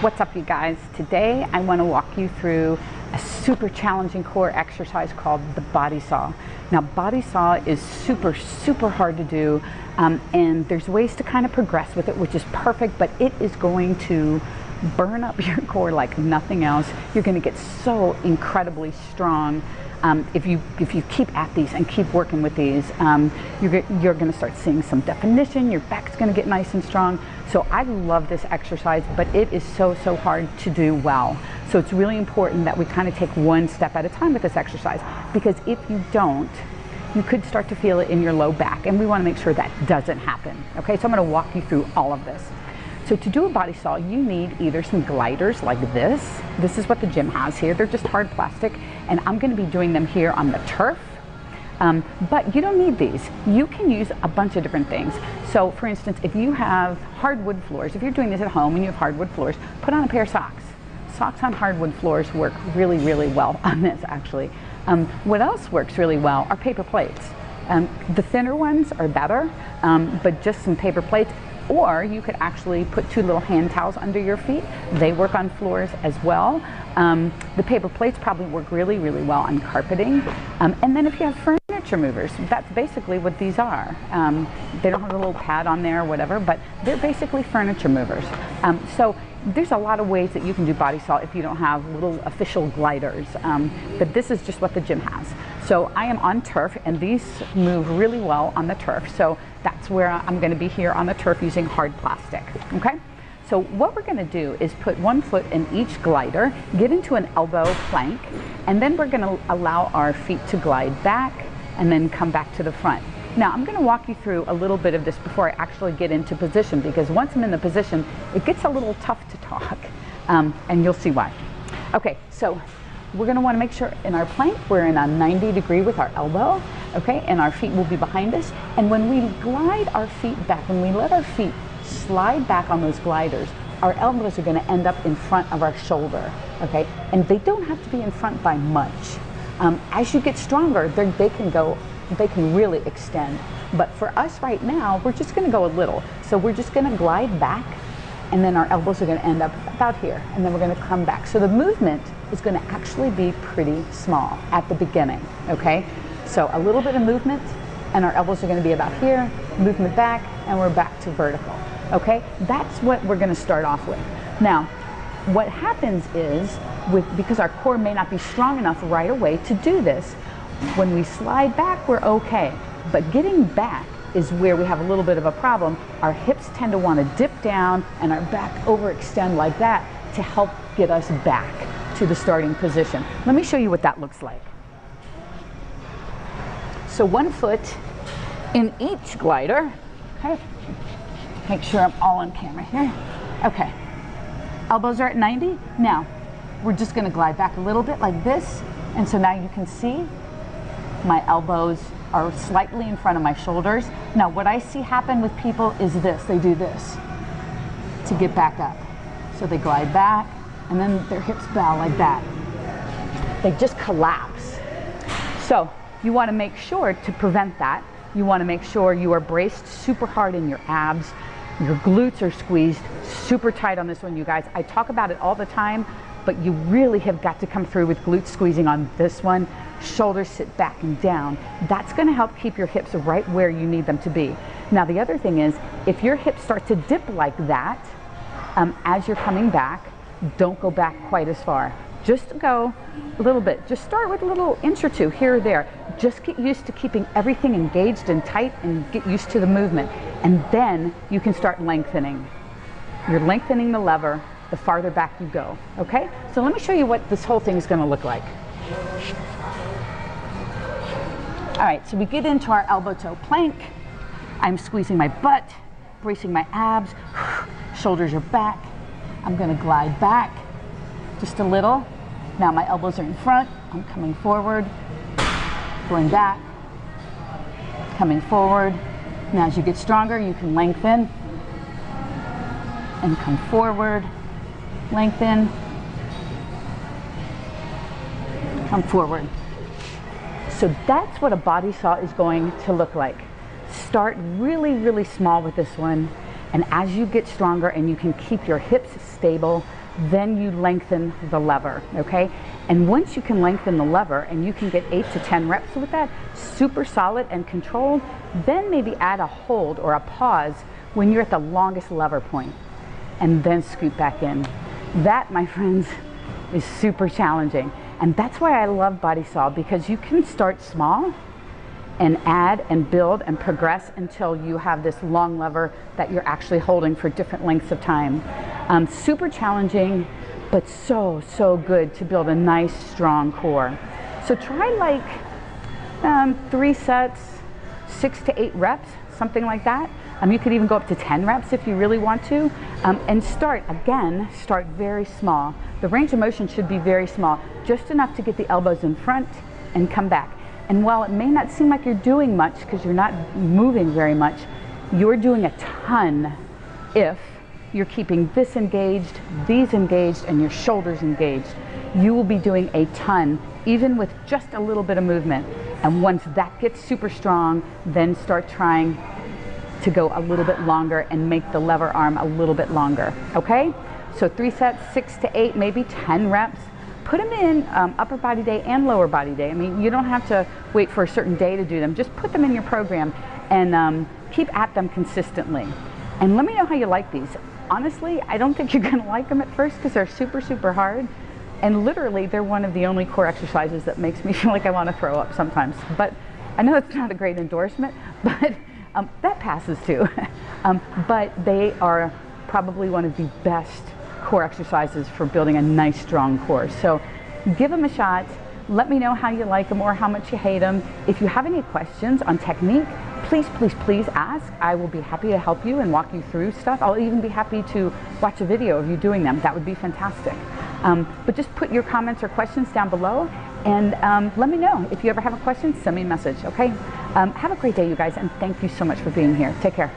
What's up, you guys? Today I want to walk you through a super challenging core exercise called the Bodysaw. Now, Bodysaw is super hard to do, and there's ways to kind of progress with it, which is perfect, but it is going to burn up your core like nothing else. You're going to get so incredibly strong. If you keep at these and keep working with these, you're going to start seeing some definition. Your back's going to get nice and strong. So I love this exercise, but it is so hard to do well. So it's really important that we kind of take one step at a time with this exercise, because if you don't, you could start to feel it in your low back, and we want to make sure that doesn't happen. Okay, so I'm going to walk you through all of this. So to do a Bodysaw, you need either some gliders like this. This is what the gym has here. They're just hard plastic, and I'm going to be doing them here on the turf. But you don't need these. You can use a bunch of different things. So for instance, if you have hardwood floors, if you're doing this at home and you have hardwood floors, put on a pair of socks. Socks on hardwood floors work really well on this, actually. What else works really well are paper plates. The thinner ones are better, but just some paper plates. Or you could actually put 2 little hand towels under your feet. They work on floors as well. The paper plates probably work really well on carpeting. And then if you have furniture movers, that's basically what these are. They don't have a little pad on there or whatever, but they're basically furniture movers. So there's a lot of ways that you can do Bodysaw if you don't have little official gliders, but this is just what the gym has. So I am on turf, and these move really well on the turf. So that's where I'm going to be here on the turf using hard plastic. Okay. So what we're going to do is put 1 foot in each glider, get into an elbow plank, and then we're going to allow our feet to glide back and then come back to the front. Now I'm going to walk you through a little bit of this before I actually get into position, because once I'm in the position, it gets a little tough to talk, and you'll see why. Okay, so we're going to want to make sure in our plank we're in a 90 degree with our elbow, okay, and our feet will be behind us. And when we glide our feet back, when we let our feet slide back on those gliders, our elbows are going to end up in front of our shoulder, okay, and they don't have to be in front by much. As you get stronger, they can really extend. But for us right now, we're just going to go a little. So we're just going to glide back, and then our elbows are going to end up about here, and then we're going to come back. So the movement is going to actually be pretty small at the beginning, okay? So a little bit of movement, and our elbows are going to be about here, movement back, and we're back to vertical, okay? That's what we're going to start off with. Now, what happens is, because our core may not be strong enough right away to do this, when we slide back, we're okay. But getting back is where we have a little bit of a problem. Our hips tend to want to dip down and our back overextend like that to help get us back to the starting position. Let me show you what that looks like. So 1 foot in each glider. Okay. Make sure I'm all on camera here. Okay. Elbows are at 90. Now, we're just going to glide back a little bit like this. And so now you can see my elbows are slightly in front of my shoulders. Now, what I see happen with people is this. They do this to get back up. So they glide back, and then their hips bow like that. They just collapse. So you want to make sure to prevent that. You want to make sure you are braced super hard in your abs. Your glutes are squeezed super tight on this one, you guys. I talk about it all the time, but you really have got to come through with glute squeezing on this one. Shoulders sit back and down. That's going to help keep your hips right where you need them to be. Now, the other thing is, if your hips start to dip like that, as you're coming back, don't go back quite as far. Just go a little bit. Just start with a little inch or 2 here or there. Just get used to keeping everything engaged and tight, and get used to the movement. And then you can start lengthening. You're lengthening the lever the farther back you go, okay? So let me show you what this whole thing is going to look like. All right, so we get into our elbow toe plank. I'm squeezing my butt, bracing my abs, shoulders are back. I'm going to glide back just a little. Now my elbows are in front. I'm coming forward, going back, coming forward. Now as you get stronger, you can lengthen and come forward, lengthen, come forward. So that's what a Bodysaw is going to look like. Start really small with this one. And as you get stronger and you can keep your hips stable, then you lengthen the lever, okay? And once you can lengthen the lever and you can get 8 to 10 reps with that, super solid and controlled, then maybe add a hold or a pause when you're at the longest lever point, and then scoot back in. That, my friends, is super challenging. And that's why I love Bodysaw, because you can start small and add and build and progress until you have this long lever that you're actually holding for different lengths of time. Super challenging, but so good to build a nice, strong core. So try like 3 sets, 6 to 8 reps, something like that. You could even go up to 10 reps if you really want to. And start very small. The range of motion should be very small, just enough to get the elbows in front and come back. And while it may not seem like you're doing much because you're not moving very much, you're doing a ton if you're keeping this engaged, these engaged, and your shoulders engaged. You will be doing a ton, even with just a little bit of movement. And once that gets super strong, then start trying to go a little bit longer and make the lever arm a little bit longer, okay? So 3 sets, 6 to 8, maybe 10 reps. Put them in upper body day and lower body day. I mean, you don't have to wait for a certain day to do them. Just put them in your program and keep at them consistently. And let me know how you like these. Honestly, I don't think you're gonna like them at first because they're super hard. And literally, they're one of the only core exercises that makes me feel like I wanna throw up sometimes. But I know it's not a great endorsement, but that passes too. But they are probably one of the best core exercises for building a nice, strong core. So give them a shot. Let me know how you like them or how much you hate them. If you have any questions on technique, please ask. I will be happy to help you and walk you through stuff. I'll even be happy to watch a video of you doing them. That would be fantastic. But just put your comments or questions down below and let me know. If you ever have a question, send me a message, okay? Have a great day, you guys, and thank you so much for being here. Take care.